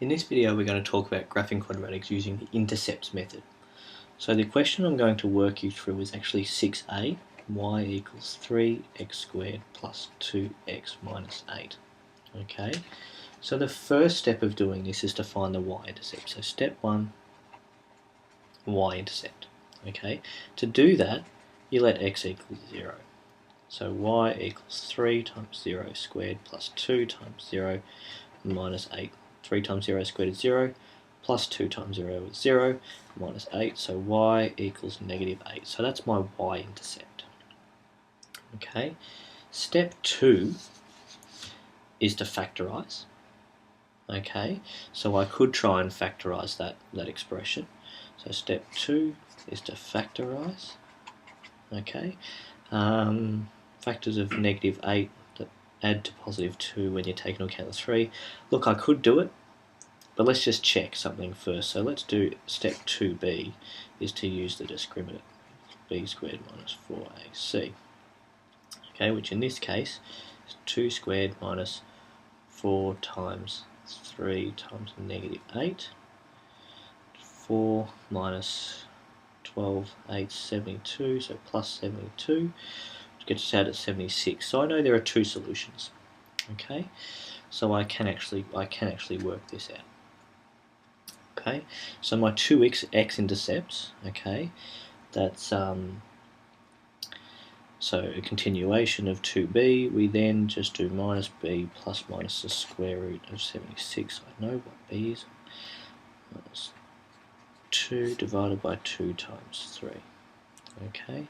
In this video we're going to talk about graphing quadratics using the intercepts method. So the question I'm going to work you through is actually 6a, y equals 3x squared plus 2x minus 8. Okay, so the first step of doing this is to find the y-intercept. So step 1, y-intercept. Okay, to do that you let x equal 0. So y equals 3 times 0 squared plus 2 times 0 minus 8. 3 times 0 squared is 0, plus 2 times 0 is 0, minus 8, so y equals negative 8. So that's my y-intercept. Okay, step 2 is to factorize. Okay, so I could try and factorize that expression. So step 2 is to factorize. Okay, factors of negative 8 that add to positive 2 when you take into account the 3. Look, I could do it, but let's just check something first. So let's do step 2b is to use the discriminant, b squared minus 4ac. Okay, which in this case is 2 squared minus 4 times 3 times negative 8. 4 minus 12, 8, 72, so plus 72, which gets us out at 76. So I know there are two solutions. Okay, so I can actually work this out. Okay, so my 2x intercepts, okay, that's so a continuation of 2b, we then just do minus b plus minus the square root of 76. I know what b is. Minus 2 divided by 2 times 3. Okay,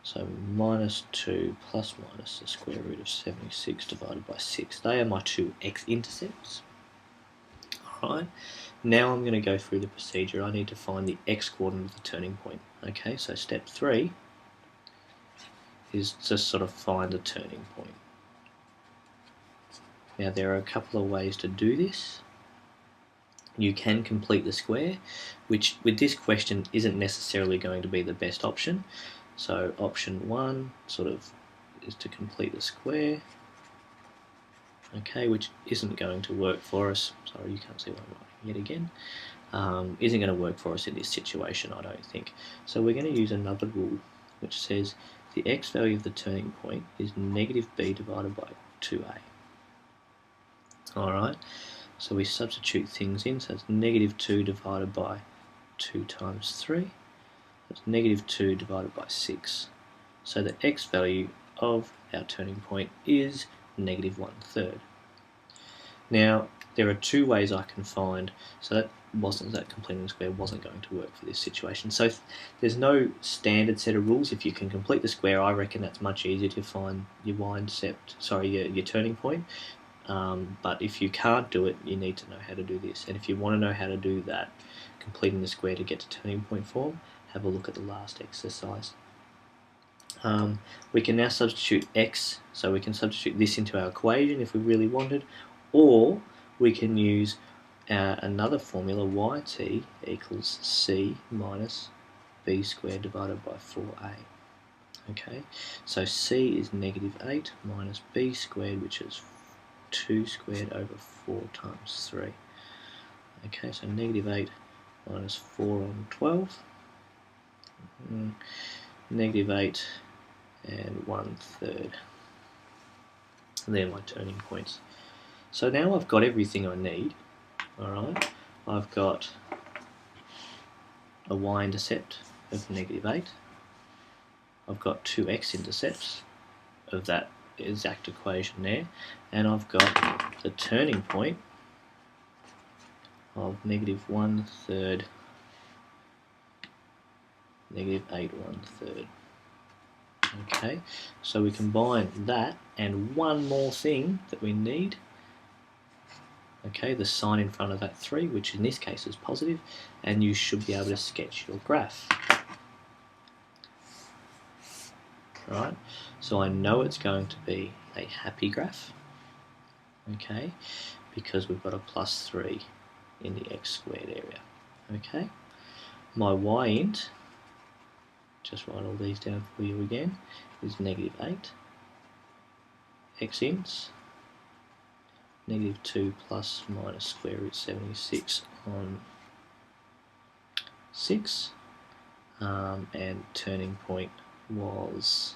so minus 2 plus minus the square root of 76 divided by 6. They are my two x-intercepts. Alright, now I'm going to go through the procedure. I need to find the x-coordinate of the turning point. Okay, so step 3 is to sort of find a turning point. Now there are a couple of ways to do this. You can complete the square, which with this question isn't necessarily going to be the best option. So option 1 sort of is to complete the square, okay, which isn't going to work for us. Sorry, you can't see what I'm writing yet again. Isn't going to work for us in this situation, I don't think. So we're going to use another rule which says the x value of the turning point is negative b divided by 2a. Alright, so we substitute things in, so it's negative 2 divided by 2 times 3. That's negative 2 divided by 6. So the x value of our turning point is negative 1/3. Now there are two ways I can find, so that completing the square wasn't going to work for this situation. So there's no standard set of rules. If you can complete the square, I reckon that's much easier to find your y-intercept, your turning point. But if you can't do it, you need to know how to do this. And if you want to know how to do that, completing the square to get to turning point form, have a look at the last exercise. We can now substitute x, so we can substitute this into our equation if we really wanted, or we can use another formula, yt equals c minus b squared divided by 4a. Okay, so c is negative 8 minus b squared, which is 2 squared over 4 times 3. Okay, so negative 8 minus 4 on 12. Negative 8 and 1/3. They're my turning points. So now I've got everything I need. Alright, I've got a y-intercept of negative 8. I've got two x-intercepts of that exact equation there, and I've got the turning point of negative 1/3, negative 8 1/3. Okay, so we combine that and one more thing that we need. Okay, the sign in front of that 3, which in this case is positive, and you should be able to sketch your graph. Right, so I know it's going to be a happy graph, okay, because we've got a plus 3 in the x squared area. Okay, my y-int, just write all these down for you again, is negative 8. X-ints negative 2 plus minus square root 76 on 6, and turning point was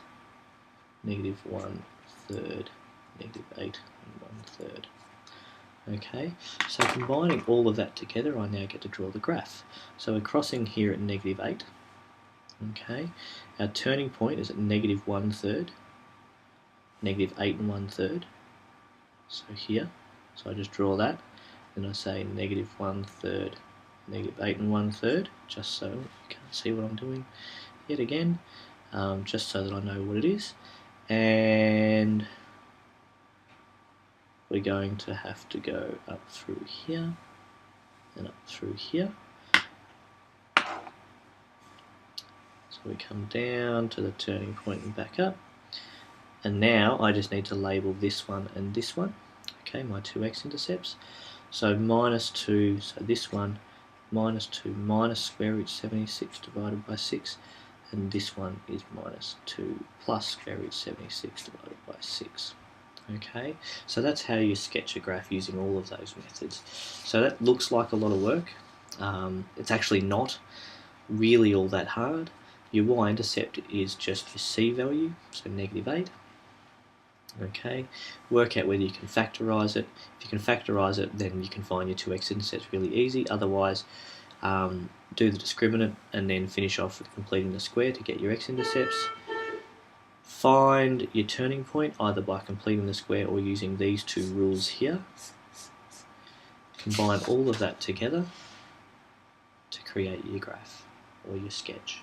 negative 1/3, negative 8 and 1/3. Okay, so combining all of that together, I now get to draw the graph. So we're crossing here at negative 8. Okay, our turning point is at negative 1/3, negative 8 and 1/3. So here, so I just draw that, then I say negative 1/3, negative 8 and 1/3, just so you can't see what I'm doing yet again, just so that I know what it is. And we're going to have to go up through here and up through here. So we come down to the turning point and back up. And now I just need to label this one and this one, okay, my two x-intercepts. So minus 2, so this one, minus 2 minus square root 76 divided by 6, and this one is minus 2 plus square root 76 divided by 6. Okay, so that's how you sketch a graph using all of those methods. So that looks like a lot of work. It's actually not really all that hard. Your y-intercept is just your c value, so negative 8. Okay, work out whether you can factorize it. If you can factorize it, then you can find your two x-intercepts really easy. Otherwise, do the discriminant and then finish off with completing the square to get your x-intercepts. Find your turning point either by completing the square or using these two rules here. Combine all of that together to create your graph or your sketch.